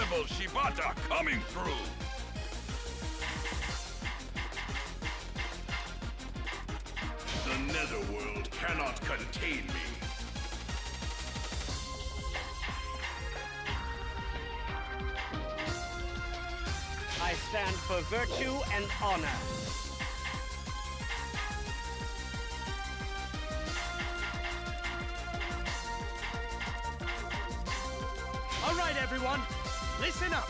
Incredible Shibata coming through! The netherworld cannot contain me. I stand for virtue and honor. All right, everyone, listen up.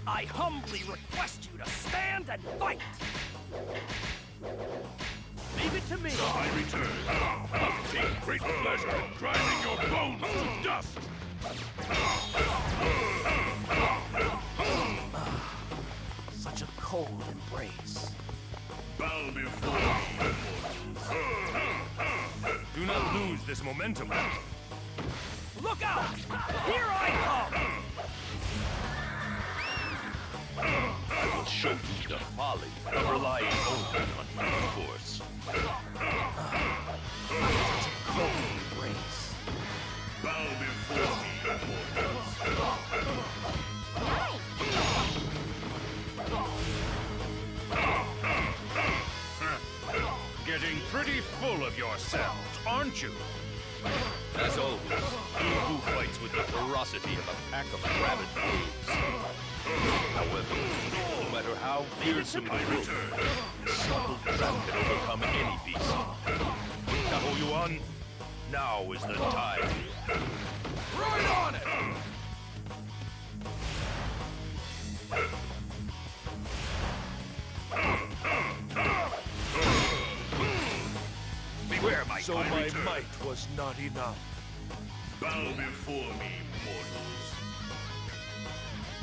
I humbly request you to stand and fight! Leave it to me! I return. I take great pleasure in grinding your bones to dust! Such a cold embrace. Bow before me, immortals. Do not lose this momentum. Look out! Here I come! I will show you the folly of relying only on brute force. Such a cold embrace. Bow before me, immortals. Getting pretty full of yourselves, aren't you? As always, Fu fights with the ferocity of a pack of rabid wolves. However, no matter how fearsome the wolf, his supple trap can overcome any beast. Taho Yuan, now is the time. Right on it! Beware, my So my might was not enough. Bow before me, mortals.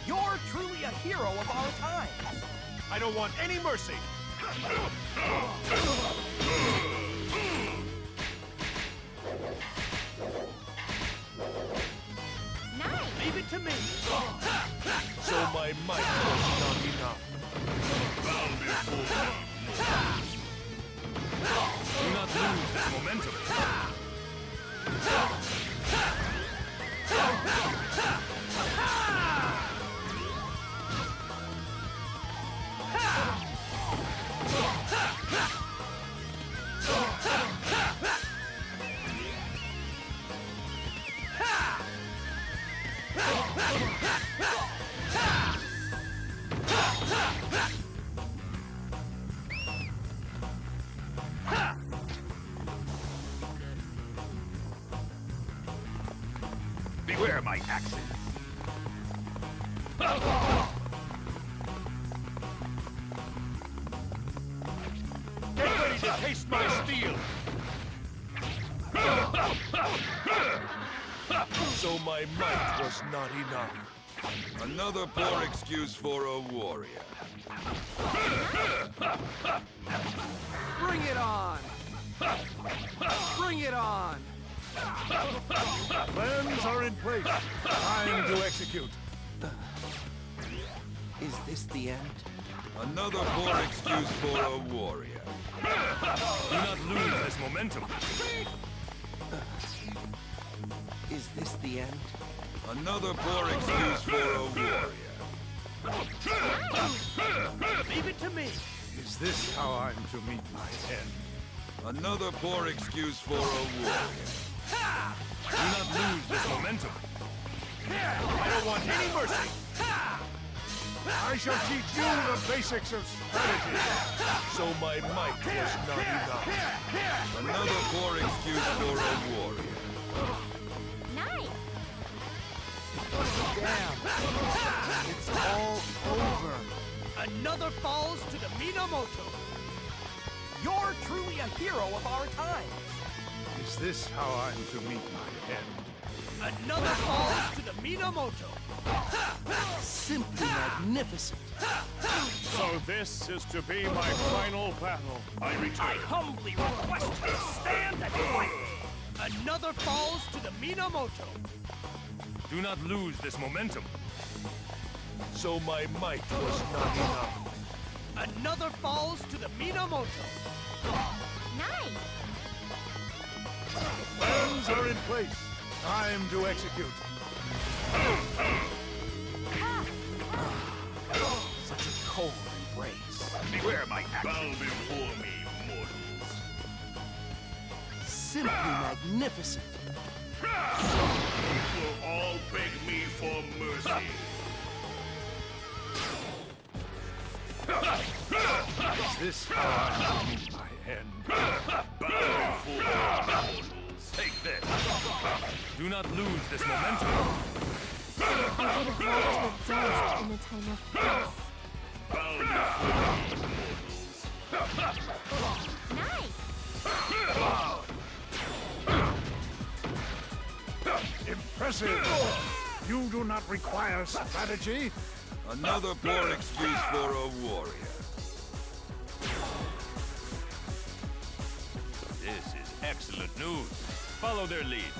You're truly a hero of our times. I don't want any mercy. Leave it to me. So my might was not enough. Bow before me, mortals. Do not lose this momentum. Beware my axes. Get ready to taste my steel. So my might was not enough. Another poor excuse for a warrior. Bring it on! Bring it on! Plans are in place. Time to execute. Is this the end? Another poor excuse for a warrior. Do not lose this momentum. Is this the end? Another poor excuse for a warrior. Leave it to me. Is this how I'm to meet my end? Another poor excuse for a warrior. Do not lose this momentum. I don't want any mercy. I shall teach you the basics of strategy. So my might was not enough. Another poor excuse for a warrior. Nice. Damn. It's all over. Another falls to the Minamoto. You're truly a hero of our times. Is this how I'm to meet my end? Another falls to the Minamoto. Simply magnificent. So this is to be my final battle. I return. Humbly request you to stand and fight. Another falls to the Minamoto. Do not lose this momentum. So my might was not enough. Another falls to the Minamoto. Nice. Plans are in place. Time to execute. Such a cold embrace. Beware my action. Bow before me, mortals. Simply magnificent. You will all beg me for mercy. Is this how I'm to meet my end? Bow before me, mortals. Take this. Do not lose this momentum. I would have loved to exhaust in a time of peace. Bow before me, Nice. Impressive. You do not require strategy. Another poor excuse for a warrior. This is excellent news. Follow their lead.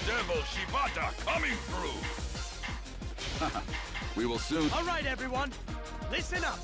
Devil Shibata coming through. We will soon... All right, everyone. Listen up.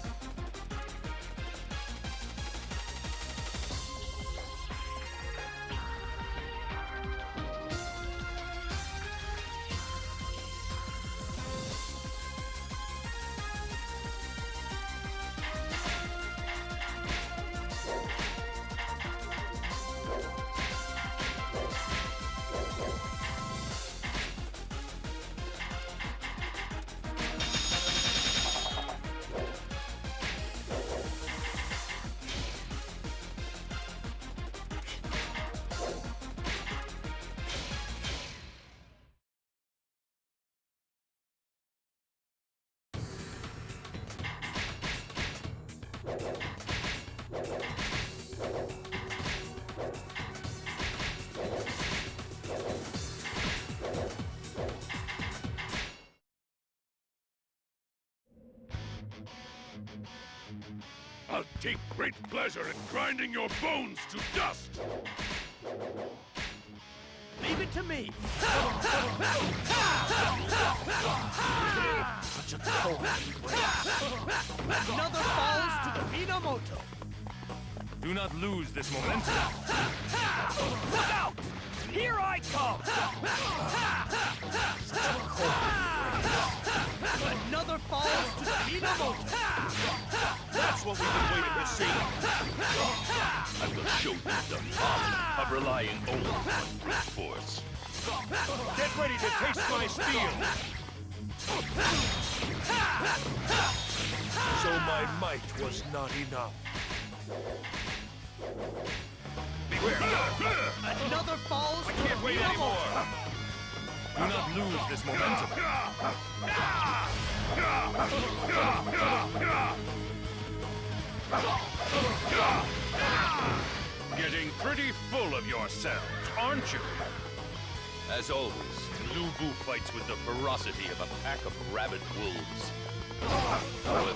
I'll take great pleasure in grinding your bones to dust. Leave it to me. Such a cold embrace. Another falls to the Minamoto. Do not lose this momentum. Look out! Here I come! Another falls to the Minamoto. That's what we've been waiting to see. I will show you the folly of relying only on brute force. Get ready to taste my steel. So my might was not enough. Beware! Another falls I to can't the wait Minamoto. anymore! Do not lose this momentum. Getting pretty full of yourselves, aren't you? As always, Lu Bu fights with the ferocity of a pack of rabid wolves. However,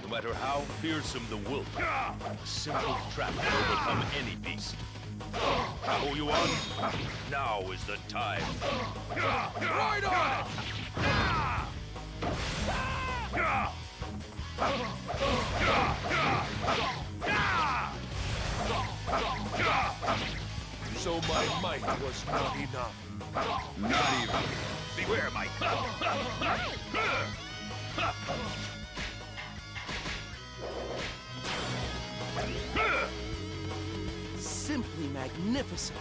no matter how fearsome the wolf, a simple trap can overcome any beast. How you on? Now is the time. Right on it! So my might was not enough. Not even. Beware, Mike. Simply magnificent.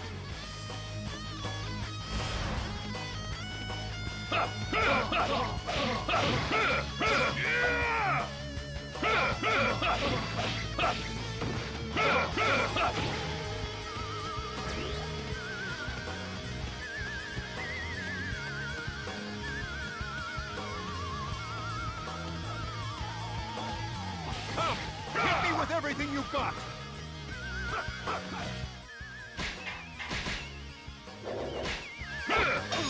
Come! Hit me with everything you've got!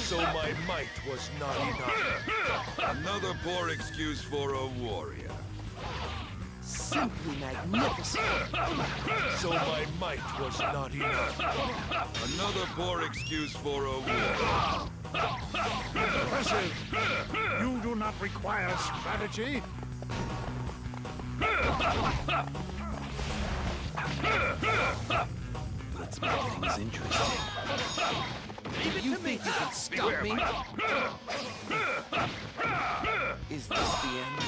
So my might was not enough. Another poor excuse for a warrior. Simply magnificent. So my might was not enough. Another poor excuse for a warrior. Impressive! You do not require strategy. Let's make things interesting. You think you can stop me? Is this the end?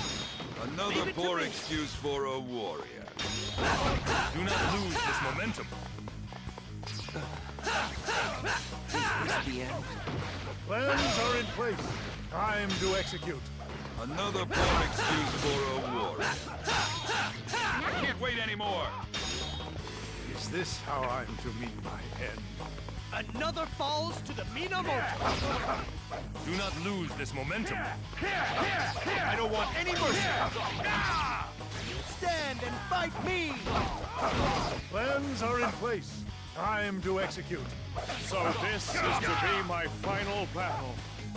Another poor excuse for a warrior. Do not lose this momentum. Is this the end? Plans are in place. Time to execute. Another poor excuse for a warrior. I can't wait anymore. Is this how I'm to meet my end? Another falls to the Minamoto. Do not lose this momentum. I don't want any mercy. Stand and fight me. Plans are in place. Time to execute. So this is to be my final battle.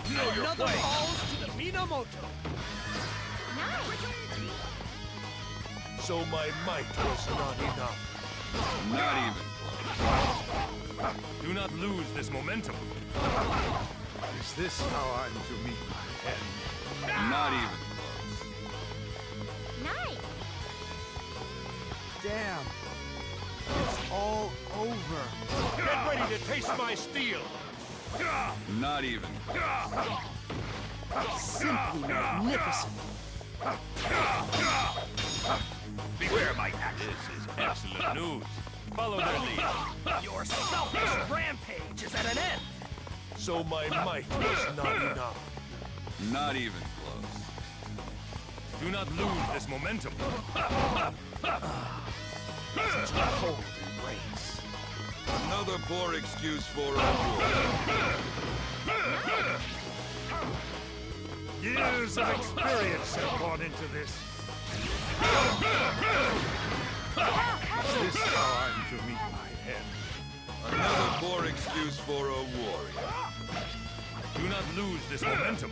Another falls to the Minamoto. So my might was not enough. Not even. Do not lose this momentum. Is this how I'm to meet my end? Not even. Nice. Damn. It's all over. Get ready to taste my steel. Not even. Simply magnificent. Beware, Mike. This is excellent news. Follow their lead. Your selfish rampage is at an end. So my might was not enough. Not even close. Do not lose this momentum. Such a cold embrace. Another poor excuse for a warrior. Years of experience have gone into this. Is this how I'm to meet my end? Another poor excuse for a warrior. Do not lose this momentum.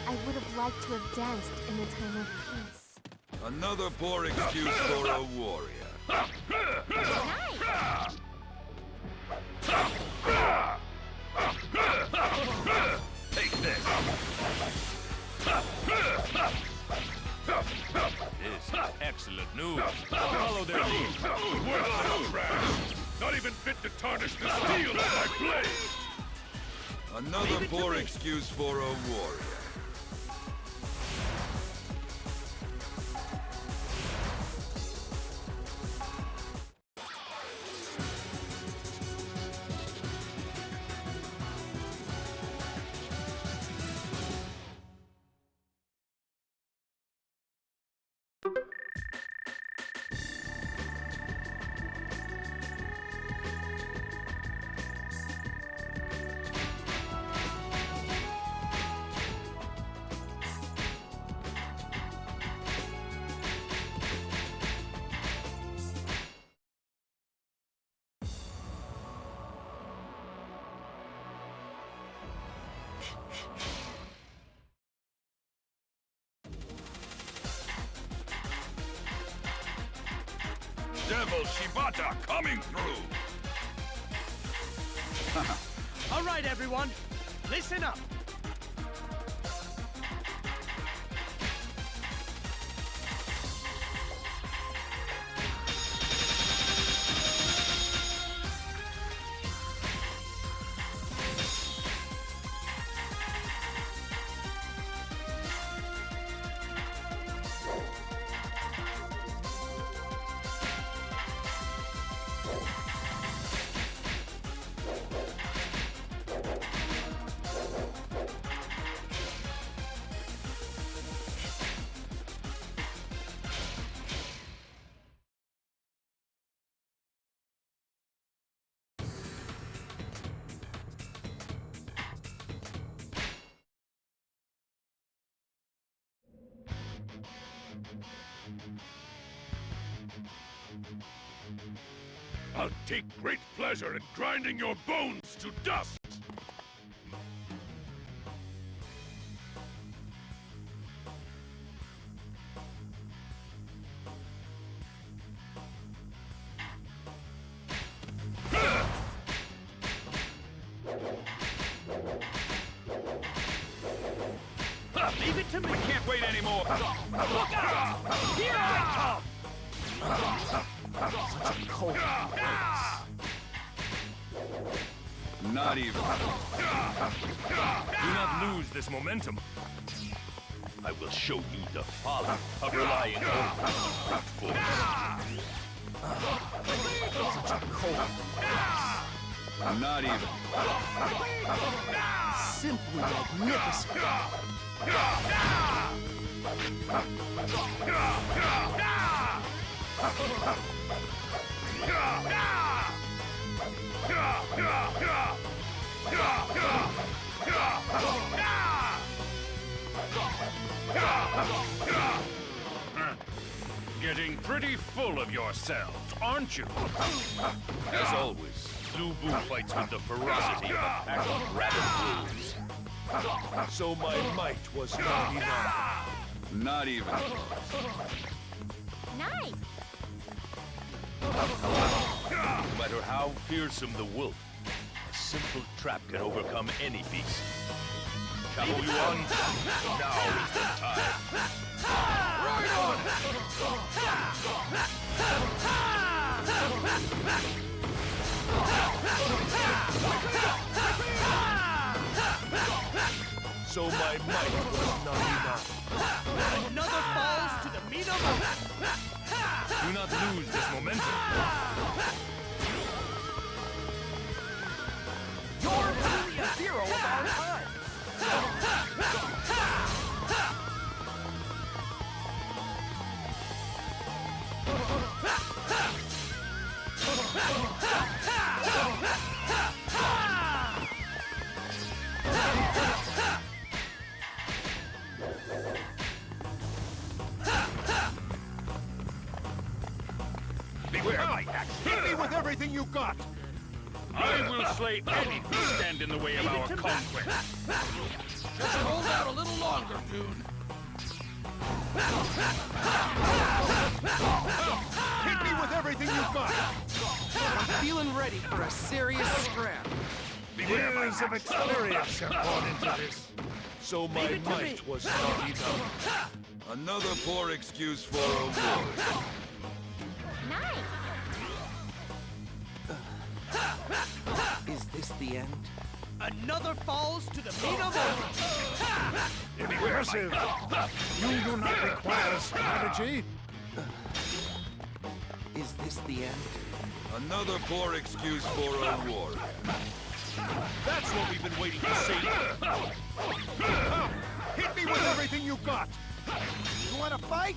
I would have liked to have danced in the time of peace. Another poor excuse for a warrior. Nice. Take this. This is excellent news. Follow their lead. Worthless trash! Not even fit to tarnish the steel of my blade! Another poor excuse for a warrior. Devil Shibata coming through! All right, everyone, listen up. I'll take great pleasure in grinding your bones to dust! Leave it to me. We can't wait anymore! Look out! Here I come! Cold. Not even. Do not lose this momentum. I will show you the folly of relying on brute force. Not even. Simply magnificent. Getting pretty full of yourselves, aren't you? As always, Lu Bu fights with the ferocity of a pack of rabid wolves. So my might was not enough. Not even. Nice. No matter how fearsome the wolf, a simple trap can overcome any beast. Shall we on? Now is the time. Right on it! So my might was not enough. Another falls to the Minamoto! Do not lose this momentum. You're truly a hero of our time! Beware my axe. Hit me with everything you got. I will slay any who stand in the way of our conquest. Just hold out a little longer, dude. Hit me with everything you got. I'm feeling ready for a serious scrap. Years of experience have gone into this. So my Leave it to me. might was not enough. Another poor excuse for a war. Nice. Is this the end? Another falls to the Minamoto! Impressive. You do not require strategy. Is this the end? Another poor excuse for a war. That's what we've been waiting to see. Hit me with everything you got. You wanna fight?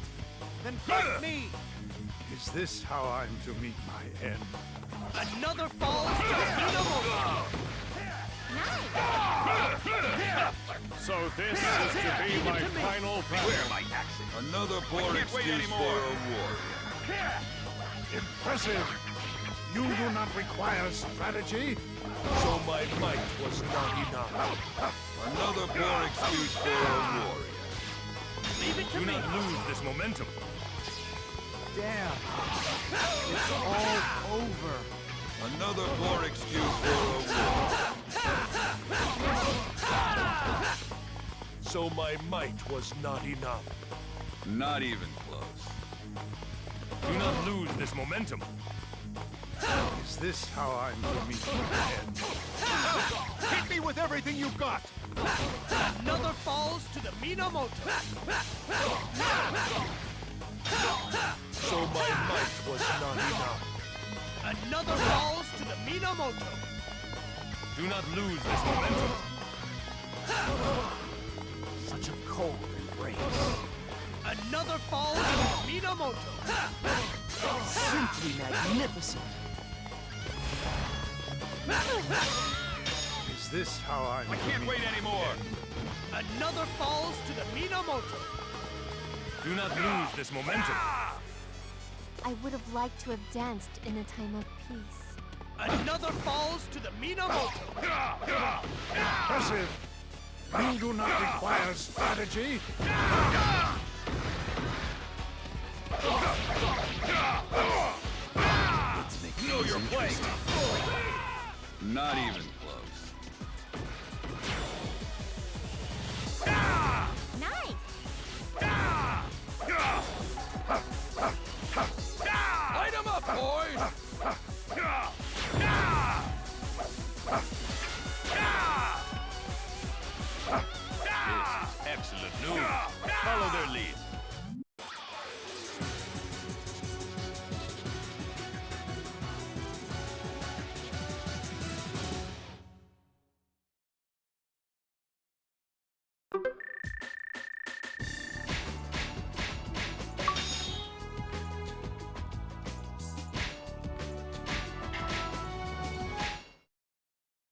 Then fight me! Is this how I'm to meet my end? Another falls to the Minamoto! So this is to be my final Beware my axe. Another poor can't wait excuse for anymore. a war. Impressive. You do not require strategy. So my might was not enough. Another poor excuse for a warrior. Leave it to Do me. not lose this momentum. Damn. It's all over. Another poor excuse for a warrior. So my might was not enough. Not even close. Do not lose this momentum. Is this how I'm to meet your end? Hit me with everything you've got. Another falls to the Minamoto. So my might was not enough. Another falls to the Minamoto. Do not lose this momentum. Such a cold embrace. Another falls to the Minamoto. Simply magnificent. Is this how I'm I can't wait anymore. Another falls to the Minamoto. Do not lose this momentum. I would have liked to have danced in a time of peace. Another falls to the Minamoto. Impressive. You do not require strategy. Let's make things interesting. Not even close. Nice! Light 'em up, boys! Excellent news. Follow their lead.